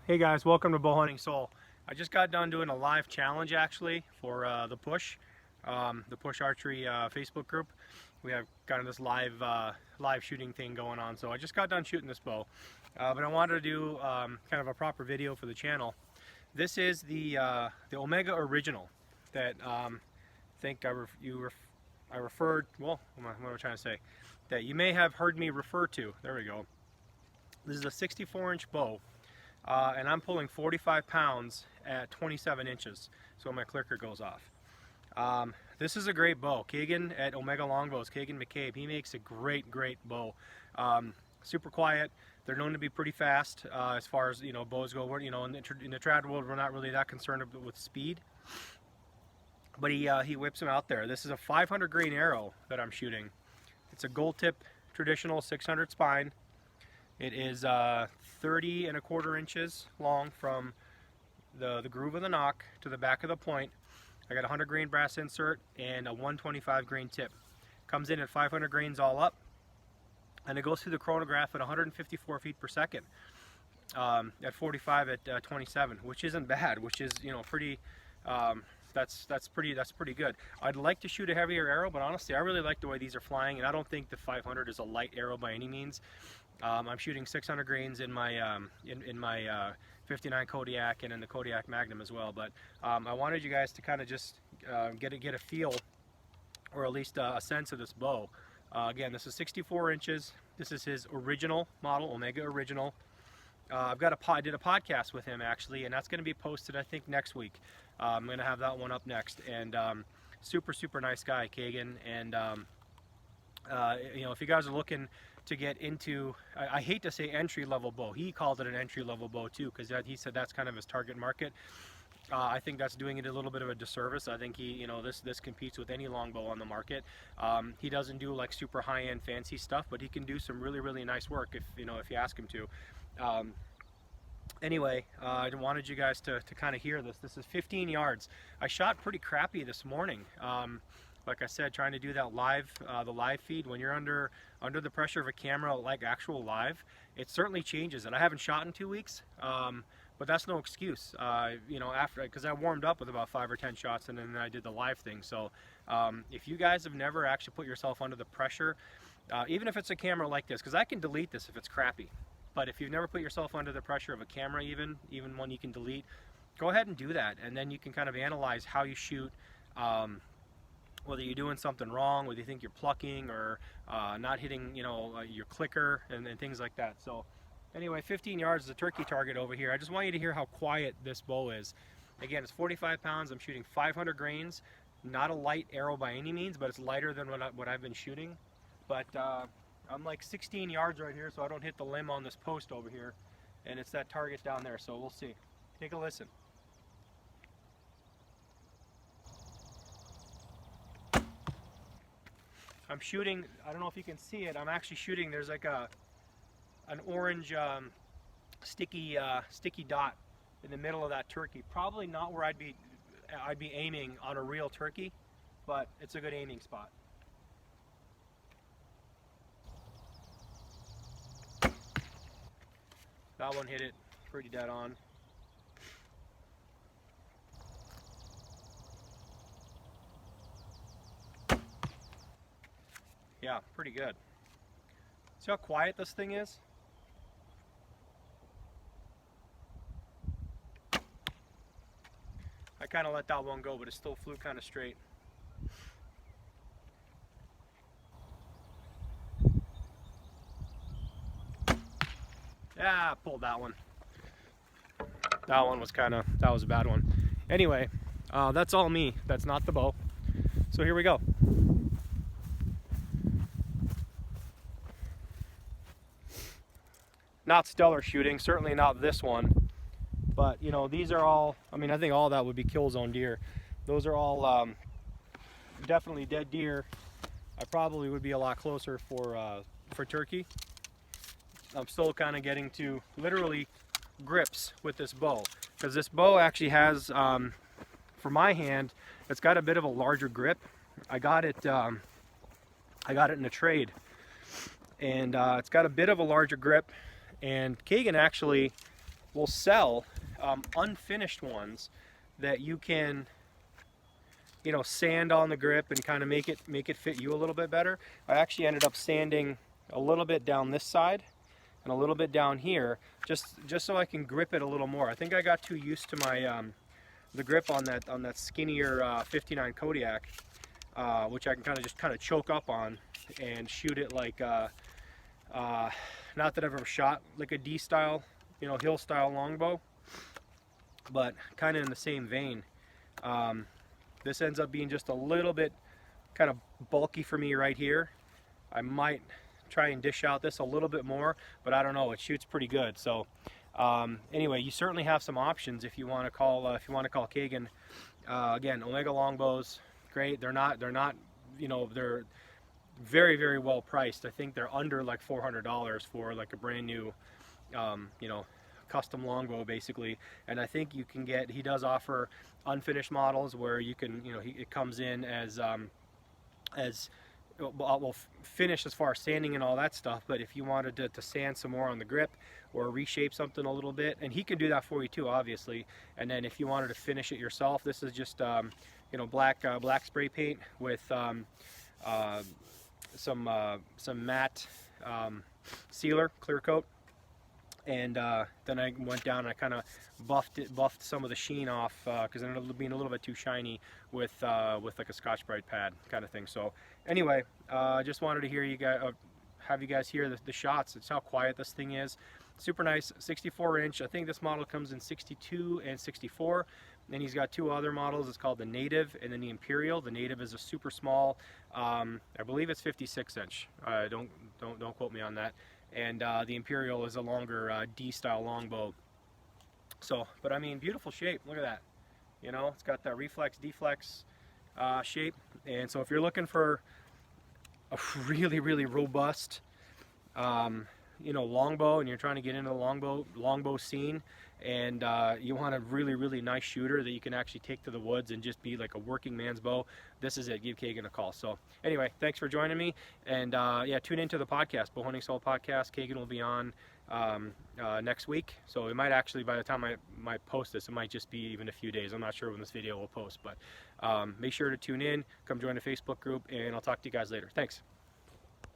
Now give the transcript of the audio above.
Hey guys, welcome to Bow Hunting Soul. I just got done doing a live challenge actually for the Push Archery Facebook group. We have kind of this live shooting thing going on. So I just got done shooting this bow, but I wanted to do kind of a proper video for the channel. This is the Omega Original that I think I referred. Well, what am I trying to say? That you may have heard me refer to. There we go. This is a 64-inch bow. And I'm pulling 45 pounds at 27 inches, so my clicker goes off. This is a great bow. Kegan at Omega Longbows, Kegan McCabe, he makes a great bow. Super quiet. They're known to be pretty fast as far as bows go. In the trad world, we're not really that concerned with speed, but he whips them out there. This is a 500 grain arrow that I'm shooting. It's a gold tip traditional 600 spine. It is 30 1/4 inches long from the groove of the nock to the back of the point. I got a 100 grain brass insert and a 125 grain tip. Comes in at 500 grains all up, and it goes through the chronograph at 154 feet per second at 45 at 27, which isn't bad. Which is pretty. That's pretty good. I'd like to shoot a heavier arrow, but honestly, I really like the way these are flying, and I don't think the 500 is a light arrow by any means. I'm shooting 600 grains in my 59 Kodiak and in the Kodiak Magnum as well. But I wanted you guys to kind of just get a feel, or at least a sense of this bow. Again, this is 64 inches. This is his original model, Omega Original. I did a podcast with him actually, and that's going to be posted I think next week. I'm going to have that one up next. And super nice guy, Kegan. And if you guys are looking to get into, I hate to say entry-level bow. He called it an entry-level bow too, because he said that's kind of his target market. I think that's doing it a little bit of a disservice. I think this competes with any longbow on the market. He doesn't do like super high-end fancy stuff, but he can do some really nice work if you ask him to. Anyway, I wanted you guys to kind of hear this. This is 15 yards. I shot pretty crappy this morning. Like I said, trying to do that the live feed. When you're under the pressure of a camera, like actual live, it certainly changes. And I haven't shot in 2 weeks, but that's no excuse. Because I warmed up with about 5 or 10 shots, and then I did the live thing. So if you guys have never actually put yourself under the pressure, even if it's a camera like this, because I can delete this if it's crappy. But if you've never put yourself under the pressure of a camera, even one you can delete, go ahead and do that, and then you can kind of analyze how you shoot. Whether you're doing something wrong, whether you think you're plucking or not hitting, your clicker and things like that. So anyway, 15 yards is a turkey target over here. I just want you to hear how quiet this bow is. Again, it's 45 pounds. I'm shooting 500 grains. Not a light arrow by any means, but it's lighter than what I've been shooting. But I'm like 16 yards right here, so I don't hit the limb on this post over here. And it's that target down there, so we'll see. Take a listen. I'm shooting, I don't know if you can see it, I'm actually shooting, there's like an orange sticky dot in the middle of that turkey. Probably not where I'd be aiming on a real turkey, but it's a good aiming spot. That one hit it pretty dead on. Yeah, pretty good. See how quiet this thing is? I kind of let that one go, but it still flew kind of straight. Yeah, I pulled that one. That one was that was a bad one. Anyway, that's all me. That's not the bow. So here we go. Not stellar shooting, certainly not this one, but these are all, I think all that would be kill zone deer. Those are all definitely dead deer. I probably would be a lot closer for turkey. I'm still kind of getting to literally grips with this bow, because this bow actually has, for my hand, it's got a bit of a larger grip. I got it in a trade, and it's got a bit of a larger grip. And Kegan actually will sell unfinished ones that you can, you know, sand on the grip and kind of make it fit you a little bit better. I actually ended up sanding a little bit down this side and a little bit down here, just so I can grip it a little more. I think I got too used to my the grip on that skinnier 59 Kodiak, which I can kind of choke up on and shoot it like not that I've ever shot like a D style, you know, hill style longbow, but kind of in the same vein. This ends up being just a little bit kind of bulky for me right here. I might try and dish out this a little bit more, but I don't know, it shoots pretty good. So anyway, you certainly have some options if you want to call Kegan. Again, Omega longbows, great. They're not, you know, they're very, very well priced. I think they're under like $400 for like a brand new, you know, custom longbow basically. And I think you can get, he does offer unfinished models where you can, you know, it comes in as well, finished as far as sanding and all that stuff, but if you wanted to sand some more on the grip or reshape something a little bit, and he can do that for you too, obviously. And then if you wanted to finish it yourself, this is just you know, black spray paint with some matte sealer, clear coat. And then I went down and I kind of buffed some of the sheen off because it ended up being a little bit too shiny with like a Scotch-Brite pad kind of thing. So anyway, I just wanted to hear you guys, have you guys hear the shots. It's how quiet this thing is. Super nice, 64 inch. I think this model comes in 62 and 64. And he's got two other models. It's called the Native and then the Imperial. The Native is a super small. I believe it's 56 inch. Don't quote me on that. And the Imperial is a longer D-style longbow. So, but I mean, beautiful shape. Look at that. You know, it's got that reflex, deflex shape. And so if you're looking for a really, really robust, you know, longbow, and you're trying to get into the longbow scene, and you want a really, really nice shooter that you can actually take to the woods and just be like a working man's bow, this is it. Give Kegan a call. So anyway, thanks for joining me, and yeah, tune into the podcast, Bow Hunting Soul Podcast. Kegan will be on next week, so it might actually, by the time I might post this, it might just be even a few days. I'm not sure when this video will post, but make sure to tune in, come join the Facebook group, and I'll talk to you guys later. Thanks.